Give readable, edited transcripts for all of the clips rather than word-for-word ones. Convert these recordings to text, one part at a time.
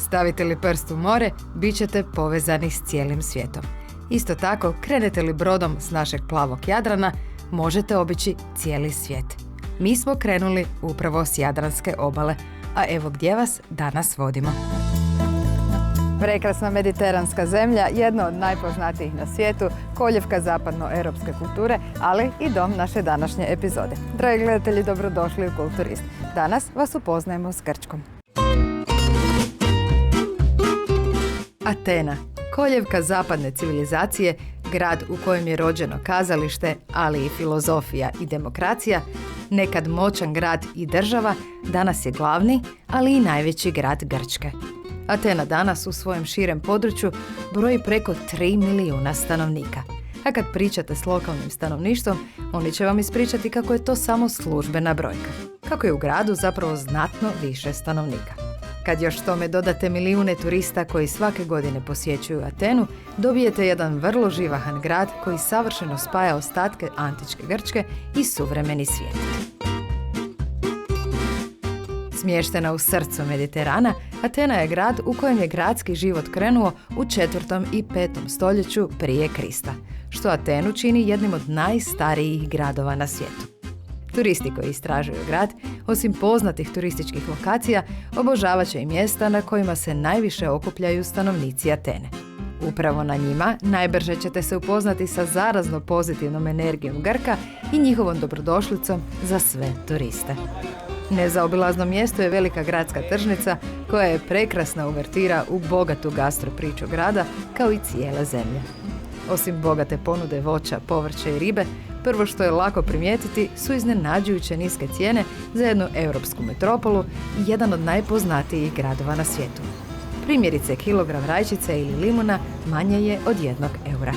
Stavite li prst u more, bit ćete povezani s cijelim svijetom. Isto tako, krenete li brodom s našeg plavog Jadrana, možete obići cijeli svijet. Mi smo krenuli upravo s Jadranske obale, a evo gdje vas danas vodimo. Prekrasna mediteranska zemlja, jedna od najpoznatijih na svijetu, koljevka zapadnoeuropske kulture, ali i dom naše današnje epizode. Dragi gledatelji, dobrodošli u Kulturist. Danas vas upoznajemo s Grčkom. Atena, koljevka zapadne civilizacije, grad u kojem je rođeno kazalište, ali i filozofija i demokracija, nekad moćan grad i država, danas je glavni, ali i najveći grad Grčke. Atena danas u svojem širem području broji preko 3 milijuna stanovnika. A kad pričate s lokalnim stanovništvom, oni će vam ispričati kako je to samo službena brojka. Kako je u gradu zapravo znatno više stanovnika. Kad još tome dodate milijune turista koji svake godine posjećuju Atenu, dobijete jedan vrlo živahan grad koji savršeno spaja ostatke antičke Grčke i suvremeni svijet. Smještena u srcu Mediterana, Atena je grad u kojem je gradski život krenuo u 4. i 5. stoljeću prije Krista, što Atenu čini jednim od najstarijih gradova na svijetu. Turisti koji istražuju grad, osim poznatih turističkih lokacija, obožavat će i mjesta na kojima se najviše okupljaju stanovnici Atene. Upravo na njima najbrže ćete se upoznati sa zarazno pozitivnom energijom Grka i njihovom dobrodošlicom za sve turiste. Nezaobilazno mjesto je velika gradska tržnica koja je prekrasna uvertira u bogatu gastro priču grada kao i cijele zemlje. Osim bogate ponude voća, povrća i ribe, prvo što je lako primijetiti su iznenađujuće niske cijene za jednu europsku metropolu i jedan od najpoznatijih gradova na svijetu. Primjerice, kilogram rajčice ili limuna manje je od 1 eura.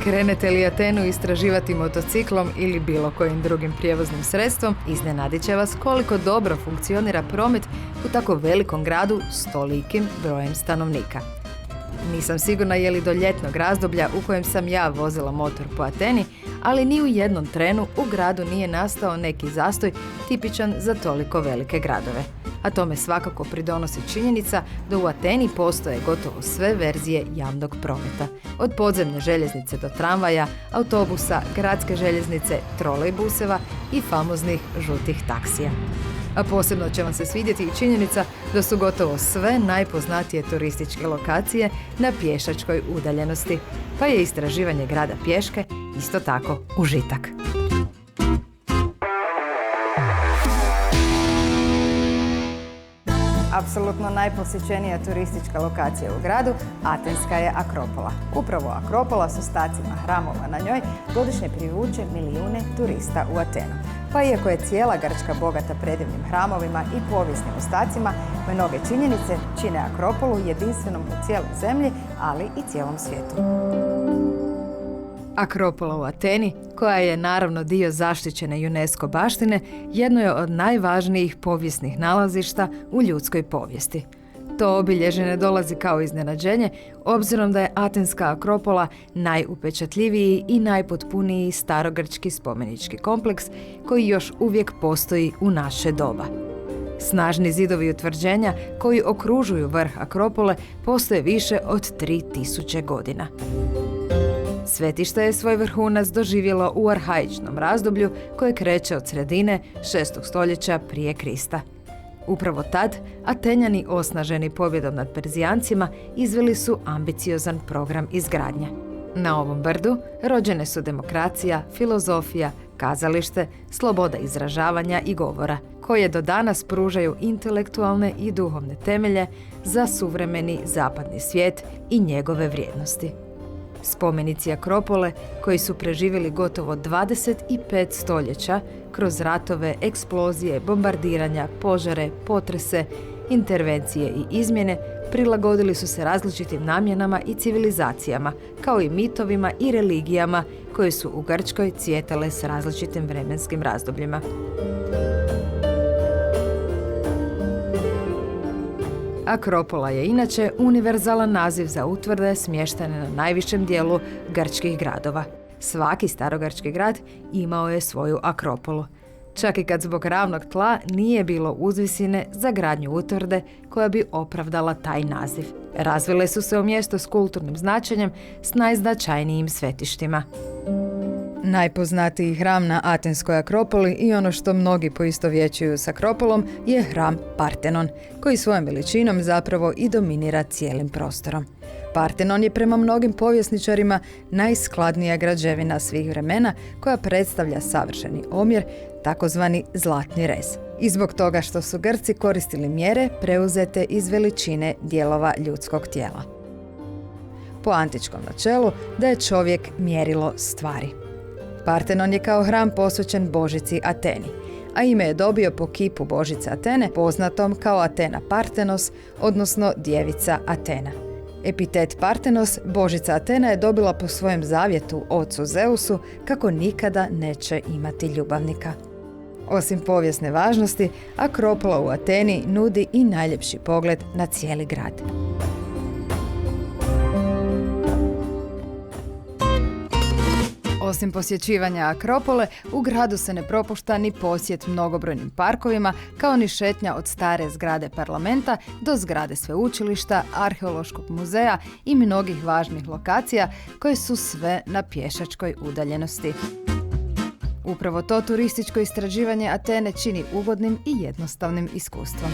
Krenete li Atenu istraživati motociklom ili bilo kojim drugim prijevoznim sredstvom, iznenadit će vas koliko dobro funkcionira promet u tako velikom gradu s tolikim brojem stanovnika. Nisam sigurna je li do ljetnog razdoblja u kojem sam ja vozila motor po Ateni, ali ni u jednom trenu u gradu nije nastao neki zastoj tipičan za toliko velike gradove. A tome svakako pridonosi činjenica da u Ateni postoje gotovo sve verzije javnog prometa. Od podzemne željeznice do tramvaja, autobusa, gradske željeznice, trolejbuseva i famoznih žutih taksija. A posebno će vam se svidjeti i činjenica da su gotovo sve najpoznatije turističke lokacije na pješačkoj udaljenosti, pa je istraživanje grada pješke isto tako užitak. Apsolutno najposjećenija turistička lokacija u gradu, atenska je Akropola. Upravo Akropola s ostacima hramova na njoj godišnje privuče milijune turista u Atenu. Pa iako je cijela Grčka bogata predivnim hramovima i povijesnim ostacima, mnoge činjenice čine Akropolu jedinstvenom u cijeloj zemlji, ali i cijelom svijetu. Akropola u Ateni, koja je naravno dio zaštićene UNESCO baštine, jedno je od najvažnijih povijesnih nalazišta u ljudskoj povijesti. To obilježje ne dolazi kao iznenađenje, obzirom da je atenska Akropola najupečatljiviji i najpotpuniji starogrčki spomenički kompleks koji još uvijek postoji u naše doba. Snažni zidovi utvrđenja koji okružuju vrh Akropole postoje više od 3000 godina. Svetište je svoj vrhunac doživjelo u arhaičnom razdoblju koje kreće od sredine 6. stoljeća prije Krista. Upravo tad, Atenjani, osnaženi pobjedom nad Perzijancima, izveli su ambiciozan program izgradnje. Na ovom brdu rođene su demokracija, filozofija, kazalište, sloboda izražavanja i govora, koje do danas pružaju intelektualne i duhovne temelje za suvremeni zapadni svijet i njegove vrijednosti. Spomenici Akropole, koji su preživjeli gotovo 25 stoljeća kroz ratove, eksplozije, bombardiranja, požare, potrese, intervencije i izmjene, prilagodili su se različitim namjenama i civilizacijama, kao i mitovima i religijama koje su u Grčkoj cvjetale s različitim vremenskim razdobljima. Akropola je inače univerzalan naziv za utvrde smještene na najvišem dijelu grčkih gradova. Svaki starogrčki grad imao je svoju Akropolu. čak i kad zbog ravnog tla nije bilo uzvisine za gradnju utvrde koja bi opravdala taj naziv. Razvile su se u mjesto s kulturnim značenjem s najznačajnijim svetištima. Najpoznatiji hram na Atenskoj Akropoli i ono što mnogi poistovjećuju s Akropolom je hram Partenon, koji svojom veličinom zapravo i dominira cijelim prostorom. Partenon je prema mnogim povjesničarima najskladnija građevina svih vremena koja predstavlja savršeni omjer, takozvani zlatni rez. I zbog toga što su Grci koristili mjere preuzete iz veličine dijelova ljudskog tijela. Po antičkom načelu da je čovjek mjerilo stvari. Partenon je kao hram posvećen božici Ateni, a ime je dobio po kipu božice Atene, poznatom kao Atena Partenos, odnosno djevica Atena. Epitet Partenos božica Atena je dobila po svojem zavjetu ocu Zeusu kako nikada neće imati ljubavnika. Osim povijesne važnosti, Akropola u Ateni nudi i najljepši pogled na cijeli grad. Osim posjećivanja Akropole, u gradu se ne propušta ni posjet mnogobrojnim parkovima, kao ni šetnja od stare zgrade parlamenta do zgrade sveučilišta, arheološkog muzeja i mnogih važnih lokacija koje su sve na pješačkoj udaljenosti. Upravo to turističko istraživanje Atene čini ugodnim i jednostavnim iskustvom.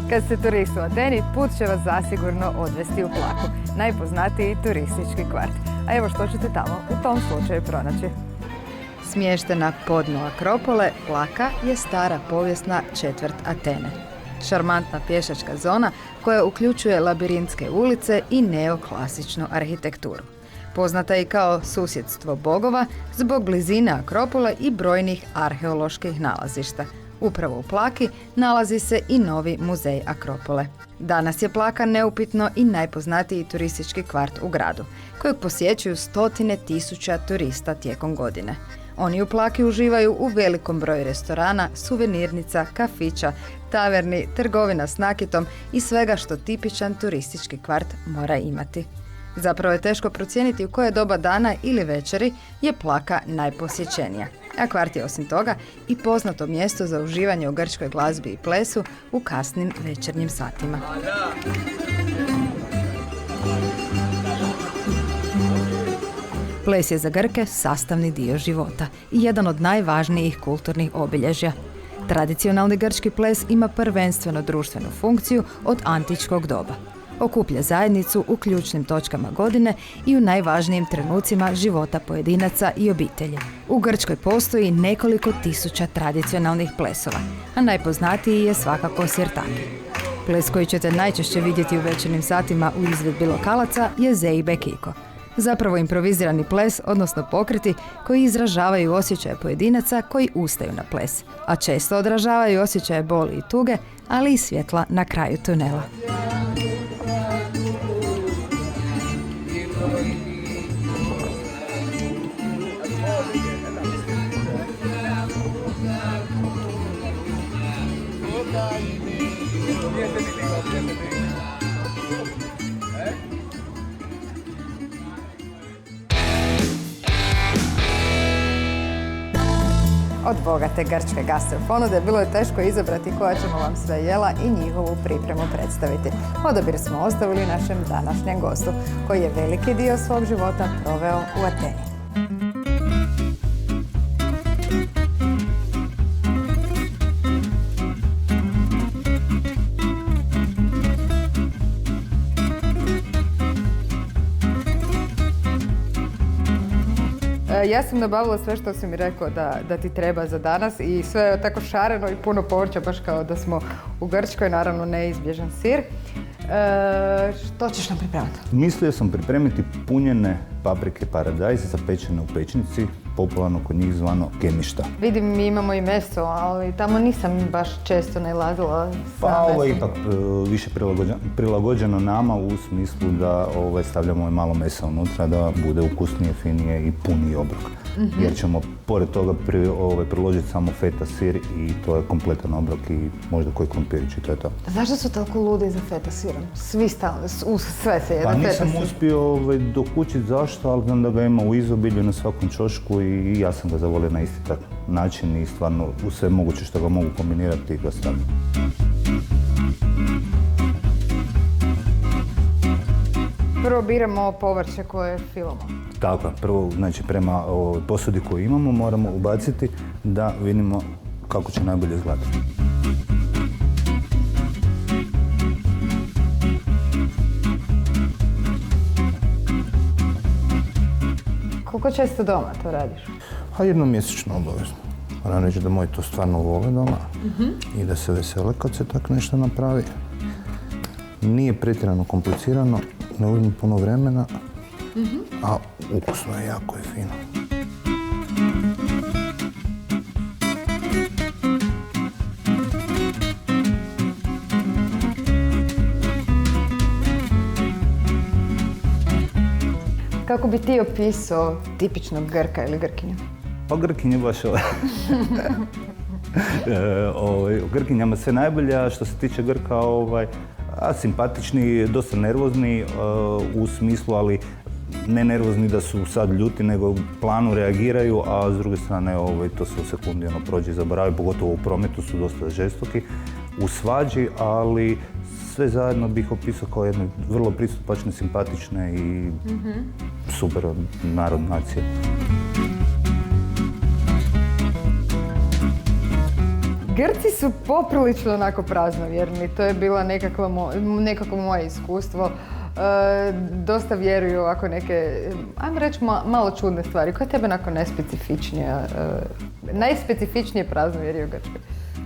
Kad ste turist u Ateni, put će vas zasigurno odvesti u Plaku, najpoznatiji turistički kvart. A evo što ćete tamo u tom slučaju pronaći. Smještena pod dno Akropole, Plaka je stara povijesna četvrt Atene. Šarmantna pješačka zona koja uključuje labirintske ulice i neoklasičnu arhitekturu. Poznata je i kao susjedstvo bogova zbog blizine Akropole i brojnih arheoloških nalazišta. Upravo u Plaki nalazi se i novi muzej Akropole. Danas je Plaka neupitno i najpoznatiji turistički kvart u gradu, kojeg posjećuju stotine tisuća turista tijekom godine. Oni u Plaki uživaju u velikom broju restorana, suvenirnica, kafića, taverni, trgovina s nakitom i svega što tipičan turistički kvart mora imati. Zapravo je teško procijeniti u koje doba dana ili večeri je Plaka najposjećenija. A kvart je osim toga i poznato mjesto za uživanje u grčkoj glazbi i plesu u kasnim večernjim satima. Ples je za Grke sastavni dio života i jedan od najvažnijih kulturnih obilježja. Tradicionalni grčki ples ima prvenstveno društvenu funkciju od antičkog doba. Okuplja zajednicu u ključnim točkama godine i u najvažnijim trenucima života pojedinaca i obitelji. U Grčkoj postoji nekoliko tisuća tradicionalnih plesova, a najpoznatiji je svakako sirtaki. Ples koji ćete najčešće vidjeti u večernjim satima u izvedbi lokalaca je zeibe kiko. Zapravo improvizirani ples, odnosno pokreti koji izražavaju osjećaje pojedinaca koji ustaju na ples, a često odražavaju osjećaje boli i tuge, ali i svjetla na kraju tunela. Od bogate grčke gastroponude bilo je teško izabrati koja ćemo vam sve jela i njihovu pripremu predstaviti. Odabir smo ostavili našem današnjem gostu, koji je veliki dio svog života proveo u Ateni. Ja sam nabavila sve što si mi rekao da ti treba za danas i sve je tako šareno i puno povrća, baš kao da smo u Grčkoj, naravno neizbježan sir. Što ćeš nam pripremiti? Mislio sam pripremiti punjene paprike paradajz zapečene u pećnici, popularno kod njih zvano gemišta. Vidim, mi imamo i meso, ali tamo nisam baš često nailazila sa mesom. Pa ovo je ipak više prilagođeno nama u smislu da stavljamo malo mesa unutra da bude ukusnije, finije i puniji obrok. Jer ćemo pored toga priložiti samo feta sir i to je kompletan obrok i možda koji krompirić i to je to. Zašto su toliko ludi za feta sirom? Svi stalno, sve se jede Pa feta nisam sir. uspio dokučiti zašto, ali znam da ga ima u izobilju na svakom ćošku i ja sam ga zavolio na isti tak način i stvarno u sve moguće što ga mogu kombinirati ga stavim. Prvo biramo povrće koje filamo. Tako je, prvo znači prema posudi koju imamo moramo ubaciti da vidimo kako će najbolje izgledati. Koliko često doma to radiš? A jednom mjesečno obavezno. Moram reći da moji to stvarno vole doma i da se vesele kad se tak nešto napravi. Nije pretjerano komplicirano, ne uzme puno vremena, a ukusno je jako i fino. Kako bi ti opisao tipičnog Grka ili Grkinju? Pa Grkinje baš u Grkinjama sve najbolje, a što se tiče Grka, simpatični, dosta nervozni u smislu, ali ne nervozni da su sad ljuti, nego u planu reagiraju, a s druge strane to se u sekundi prođe i zaboravi, pogotovo u prometu su dosta žestoki, u svađi, ali sve zajedno bih opisao kao jedne vrlo pristupačne, simpatične i super narod nacije. Grci su poprilično onako praznovjerni, to je bilo nekako moje iskustvo. Dosta vjeruju ovako neke, ajmo reći, malo čudne stvari. Koja je tebe onako najspecifičnije praznovjerje u Grčkoj?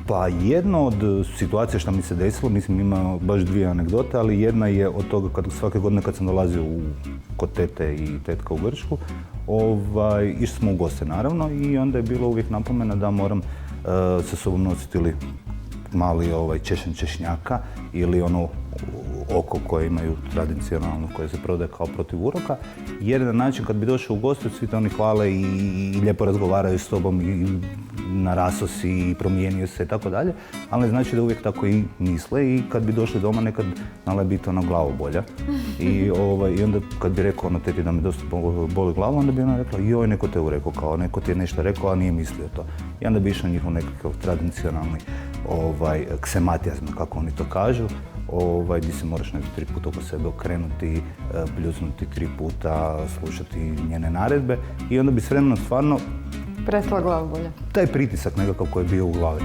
Pa jedna od situacija što mi se desilo, mislim ima baš dvije anegdote, ali jedna je od toga svake godine kad sam dolazio kod tete i tetka u Grčku, išli smo u goste naravno i onda je bilo uvijek napomena da moram sa sobom nositi ili mali češen češnjaka ili ono oko koje imaju tradicionalno, koje se prodaje kao protiv uroka. Jer na način kad bi došao u gostu, svi te oni hvale i lijepo razgovaraju s tobom i narasao si i promijenio se i tako dalje, ali ne znači da uvijek tako i misle i kad bi došli doma nekad nale biti glavobolja. I onda kad bi rekao teti da me dosta boli glava, onda bi ona rekla joj, neko te urekao, kao neko ti je nešto rekao, a nije mislio to. I onda bi išao njihov nekakav tradicionalni ksematijazm, kako oni to kažu, gdje se moraš 3 puta oko sebe okrenuti, bljuznuti 3 puta, slušati njene naredbe i onda bi s vremenom stvarno prestala glavobolja. Taj pritisak nekakav koji je bio u glavi.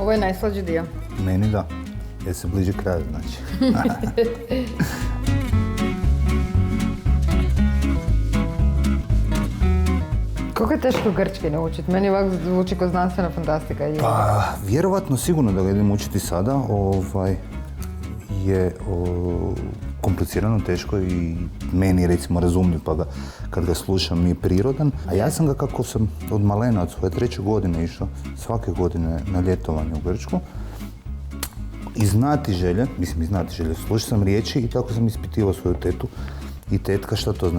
Ovo je najslađi dio. Meni da, jer se bliže kraju, znači. Koliko je teško grčki naučiti? Meni ovako zvuči kao znanstvena fantastika. Pa, vjerovatno sigurno da ga idem učiti sada, je komplicirano, teško i meni recimo razumljiv, pa kad ga slušam mi je prirodan. A ja sam ga kako sam od malena, od svoje 3. godine išao svake godine na ljetovanje u Grčku. Iz znati želje, slušao sam riječi i tako sam ispitivao svoju tetu i tetka šta to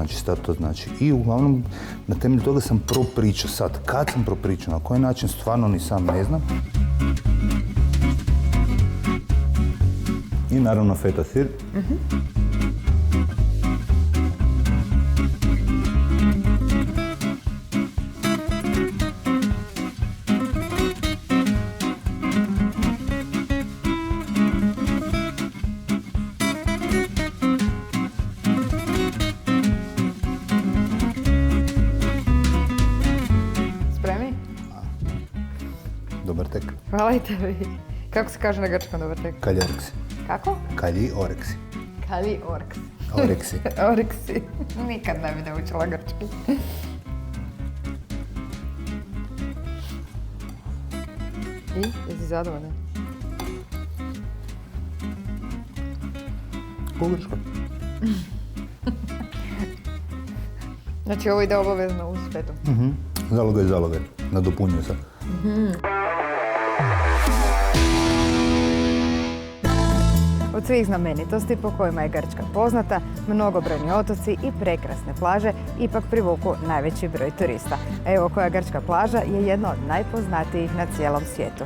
znači. I uglavnom na temelju toga sam propričao sad. Kad sam propričao, na koji način stvarno ni sam ne znam. I naravno feta sir. Spremni? Dobar tek. Hvala i tebi. Kako se kaže na grčkom dobar tek? Kaljoreksi. Kako? Kaljoreksi. Kalioreksi. Oreksi. Oreksi. Nikad ne bi naučila grčki. I? Jesi zadovoljna? Pogreška. Znači ovo ide obavezno uz fetu. Zalogaj. Nadopunjuje se. Od svih znamenitosti po kojima je Grčka poznata, mnogobrojni otoci i prekrasne plaže ipak privuku najveći broj turista. Evo koja grčka plaža je jedna od najpoznatijih na cijelom svijetu.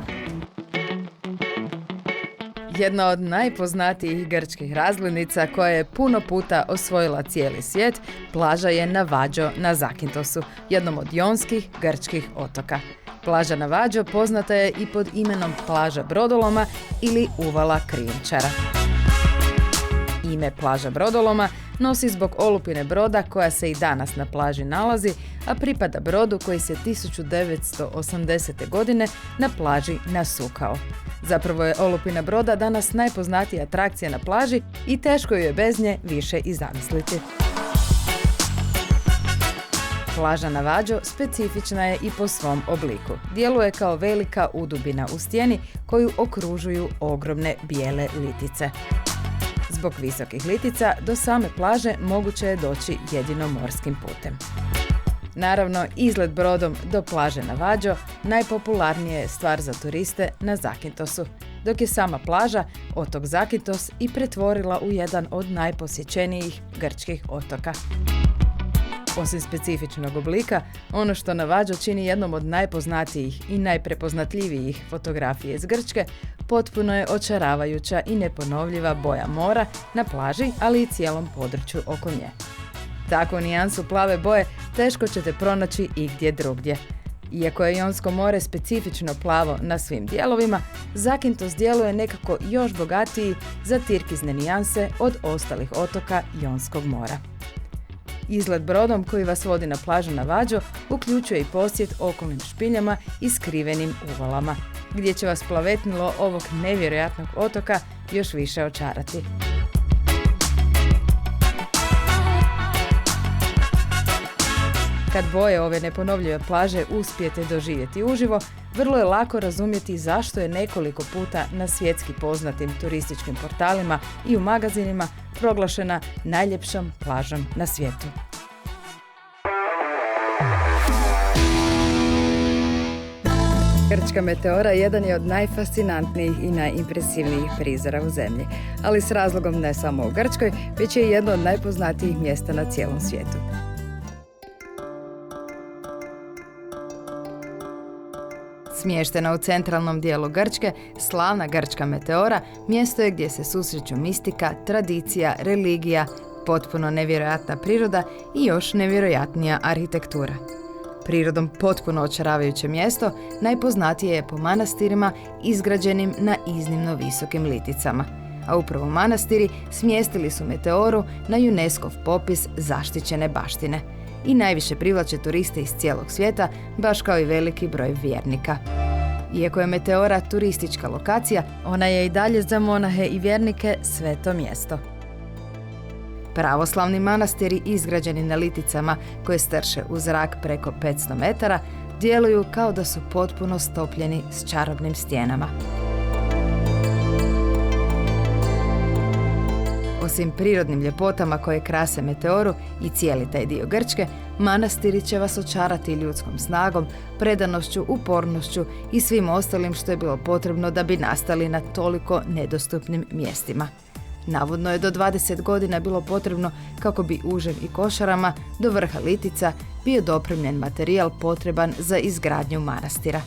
Jedna od najpoznatijih grčkih razglednica koja je puno puta osvojila cijeli svijet, plaža je Navađo na Zakintosu, jednom od jonskih grčkih otoka. Plaža Navađo poznata je i pod imenom plaža brodoloma ili uvala krijumčara. Ime plaža brodoloma nosi zbog olupine broda koja se i danas na plaži nalazi, a pripada brodu koji se 1980. godine na plaži nasukao. Zapravo je olupina broda danas najpoznatija atrakcija na plaži i teško ju je bez nje više i zamisliti. Plaža Navađo specifična je i po svom obliku. Djeluje kao velika udubina u stijeni koju okružuju ogromne bijele litice. Zbog visokih litica do same plaže moguće je doći jedino morskim putem. Naravno, izlet brodom do plaže Navađo najpopularnija je stvar za turiste na Zakintosu, dok je sama plaža, otok Zakintos, i pretvorila u jedan od najposjećenijih grčkih otoka. Osim specifičnog oblika, ono što Navađo čini jednom od najpoznatijih i najprepoznatljivijih fotografije iz Grčke, potpuno je očaravajuća i neponovljiva boja mora na plaži, ali i cijelom području oko nje. Takvu nijansu plave boje teško ćete pronaći igdje drugdje. Iako je Jonsko more specifično plavo na svim dijelovima, Zakintos djeluje nekako još bogatiji za tirkizne nijanse od ostalih otoka Jonskog mora. Izlet brodom koji vas vodi na plažu Navađo uključuje i posjet okolnim špiljama i skrivenim uvalama, gdje će vas plavetnilo ovog nevjerojatnog otoka još više očarati. Kad boje ove neponovljive plaže uspijete doživjeti uživo, vrlo je lako razumjeti zašto je nekoliko puta na svjetski poznatim turističkim portalima i u magazinima proglašena najljepšom plažom na svijetu. Grčka meteora jedan je od najfascinantnijih i najimpresivnijih prizora u zemlji, ali s razlogom ne samo u Grčkoj, već je jedno od najpoznatijih mjesta na cijelom svijetu. Smještena u centralnom dijelu Grčke, slavna grčka meteora mjesto je gdje se susreću mistika, tradicija, religija, potpuno nevjerojatna priroda i još nevjerojatnija arhitektura. Prirodom potpuno očaravajuće mjesto najpoznatije je po manastirima izgrađenim na iznimno visokim liticama. A upravo manastiri smjestili su meteoru na UNESCO popis zaštićene baštine i najviše privlače turiste iz cijelog svijeta, baš kao i veliki broj vjernika. Iako je meteora turistička lokacija, ona je i dalje za monahe i vjernike sveto mjesto. Pravoslavni manastiri izgrađeni na liticama koje strše u zrak preko 500 metara djeluju kao da su potpuno stopljeni s čarobnim stijenama. Osim prirodnim ljepotama koje krase meteoru i cijeli taj dio Grčke, manastiri će vas očarati ljudskom snagom, predanošću, upornošću i svim ostalim što je bilo potrebno da bi nastali na toliko nedostupnim mjestima. Navodno je do 20 godina bilo potrebno kako bi užem i košarama do vrha litica bio dopremljen materijal potreban za izgradnju manastira,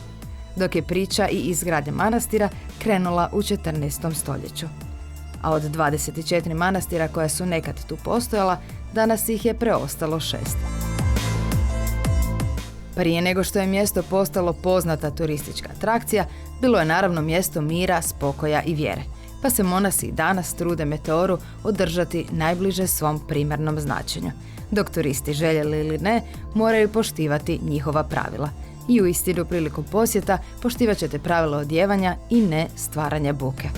dok je priča i izgradnja manastira krenula u 14. stoljeću. A od 24 manastira koja su nekad tu postojala, danas ih je preostalo 6. Prije nego što je mjesto postalo poznata turistička atrakcija, bilo je naravno mjesto mira, spokoja i vjere, pa se monasi i danas trude meteoru održati najbliže svom primarnom značenju, dok turisti, željeli ili ne, moraju poštivati njihova pravila. I uistinu prilikom posjeta poštivat ćete pravila odijevanja i ne stvaranja buke.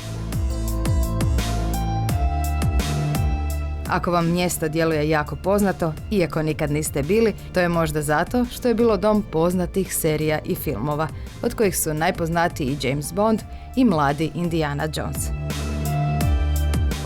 Ako vam mjesto djeluje jako poznato, iako nikad niste bili, to je možda zato što je bilo dom poznatih serija i filmova, od kojih su najpoznatiji James Bond i mladi Indiana Jones.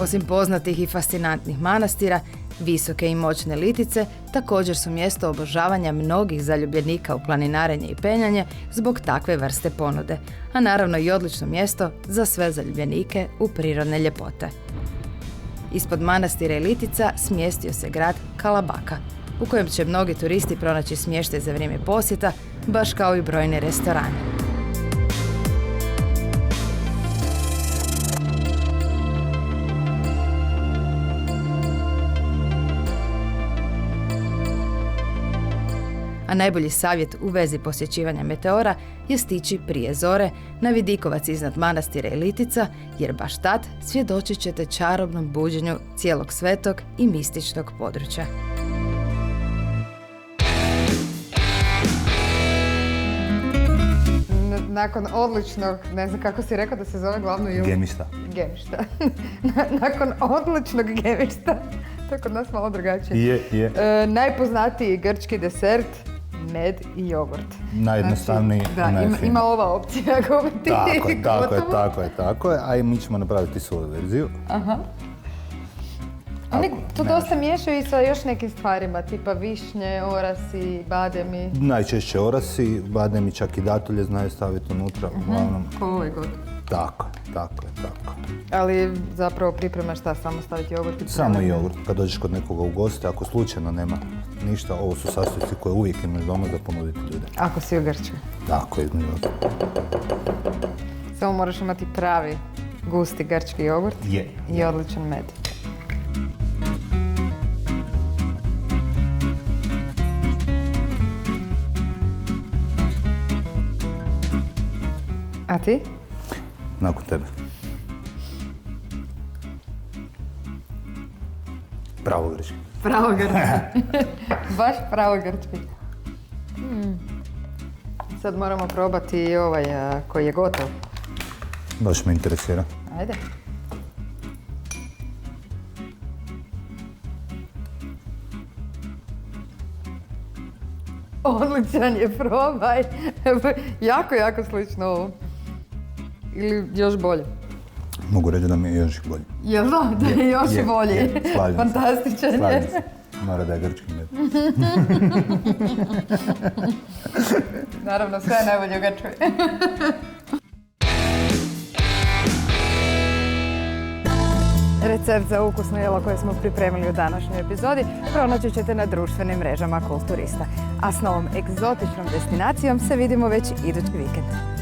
Osim poznatih i fascinantnih manastira, Visoke i moćne litice također su mjesto obožavanja mnogih zaljubljenika u planinarenje i penjanje zbog takve vrste ponude, a naravno i odlično mjesto za sve zaljubljenike u prirodne ljepote. Ispod manastira i litica smjestio se grad Kalabaka, u kojem će mnogi turisti pronaći smještaj za vrijeme posjeta, baš kao i brojne restorane. A najbolji savjet u vezi posjećivanja meteora je stići prije zore na vidikovac iznad manastira i litica, jer baš tad svjedočit ćete čarobnom buđenju cijelog svetog i mističnog područja. Nakon odličnog, ne znam kako si rekao da se zove glavno jelo? Gemišta. Gemišta. Nakon odličnog gemišta, to je kod nas malo drugačije. Je. Najpoznatiji grčki desert, med i jogurt. Najjednostavniji Znači, i da, najjeftiniji. ima ova opcija ako bi ti Tako je. A i mi ćemo napraviti svoju verziju. Oni to ne dosta miješaju i sa još nekim stvarima, tipa višnje, orasi, bademi. Najčešće orasi, bademi, čak i datulje znaju staviti unutra, uglavnom. Ko ovaj god. Tako je. Ali zapravo priprema šta, samo staviti jogurt i Samo premeti? jogurt. Kad dođeš kod nekoga u goste, ako slučajno nema ništa, ovo su sastojci koje uvijek imaš doma za ponuditi ljude. Ako si u Grčkoj. Tako, između ostalog. Samo moraš imati pravi gusti grčki jogurt Je. i odličan med. A ti? Nakon tebe. Pravo grčki. Pravo grčki. Baš pravo grčki. Sad moramo probati i ovaj koji je gotov. Baš me interesira. Ajde. Odličan je, probaj. Jako slično ovo. Ili još bolje. Mogu reći da mi je još bolje. Jel da je još bolje? Slažem se. Fantastičan je. Slažem se. Mora da je grčki med. Naravno, sve je najbolje u Grčkoj. Recept za ukusno jelo koje smo pripremili u današnjoj epizodi pronaći ćete na društvenim mrežama Kulturista. A s novom egzotičnom destinacijom se vidimo već idući vikend.